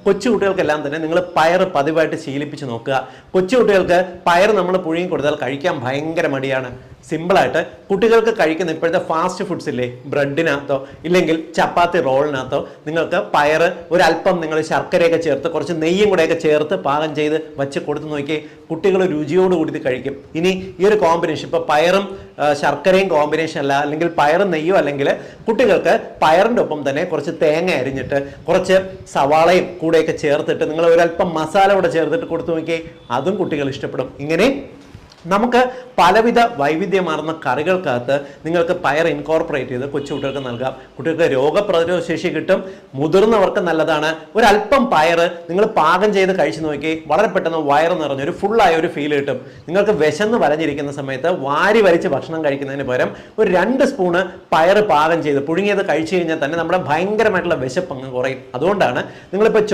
കൊച്ചുകുട്ടികൾക്കെല്ലാം തന്നെ നിങ്ങൾ പയർ പതിവായിട്ട് ശീലിപ്പിച്ച് നോക്കുക. കൊച്ചുകുട്ടികൾക്ക് പയർ നമ്മൾ പുഴുങ്ങി കൊടുത്താൽ കഴിക്കാൻ ഭയങ്കര മടിയാണ്. സിമ്പിളായിട്ട് കുട്ടികൾക്ക് കഴിക്കുന്ന ഇപ്പോഴത്തെ ഫാസ്റ്റ് ഫുഡ്സ് ഇല്ലേ, ബ്രെഡിനകത്തോ ഇല്ലെങ്കിൽ ചപ്പാത്തി റോളിനകത്തോ നിങ്ങൾക്ക് പയർ ഒരല്പം നിങ്ങൾ ശർക്കരയൊക്കെ ചേർത്ത് കുറച്ച് നെയ്യും കൂടെയൊക്കെ ചേർത്ത് പാകം ചെയ്ത് വെച്ച് കൊടുത്ത് നോക്കി, കുട്ടികൾ രുചിയോട് കൂടി കഴിക്കും. ഇനി ഈ ഒരു കോമ്പിനേഷൻ ഇപ്പോൾ പയറും ശർക്കരയും കോമ്പിനേഷൻ അല്ല, അല്ലെങ്കിൽ പയറും നെയ്യോ, അല്ലെങ്കിൽ കുട്ടികൾക്ക് പയറിൻ്റെ ഒപ്പം തന്നെ കുറച്ച് തേങ്ങ അരിഞ്ഞിട്ട് കുറച്ച് സവാളയും കൂടെയൊക്കെ ചേർത്തിട്ട് നിങ്ങൾ ഒരല്പം മസാല കൂടെ ചേർത്തിട്ട് കൊടുത്തു നോക്കിയേ, അതും കുട്ടികൾ ഇഷ്ടപ്പെടും. ഇങ്ങനെ നമുക്ക് പലവിധ വൈവിധ്യമാർന്ന കറികൾക്കകത്ത് നിങ്ങൾക്ക് പയർ ഇൻകോർപ്പറേറ്റ് ചെയ്ത് കൊച്ചുകുട്ടികൾക്ക് നൽകാം. കുട്ടികൾക്ക് രോഗപ്രതിരോധ ശേഷി കിട്ടും, മുതിർന്നവർക്ക് നല്ലതാണ്. ഒരല്പം പയർ നിങ്ങൾ പാകം ചെയ്ത് കഴിച്ചു നോക്കി, വളരെ പെട്ടെന്ന് വയറ് നിറഞ്ഞ ഒരു ഫുള്ളായ ഒരു ഫീൽ കിട്ടും. നിങ്ങൾക്ക് വിശന്ന് വലഞ്ഞിരിക്കുന്ന സമയത്ത് വാരി വലിച്ച് ഭക്ഷണം കഴിക്കുന്നതിന് പകരം ഒരു 2 സ്പൂണ് പയർ പാകം ചെയ്ത് പുഴുങ്ങിയത് കഴിച്ചു കഴിഞ്ഞാൽ തന്നെ നമ്മുടെ ഭയങ്കരമായിട്ടുള്ള വിശപ്പ് അങ്ങ് കുറയും. അതുകൊണ്ടാണ് നിങ്ങളിപ്പോൾ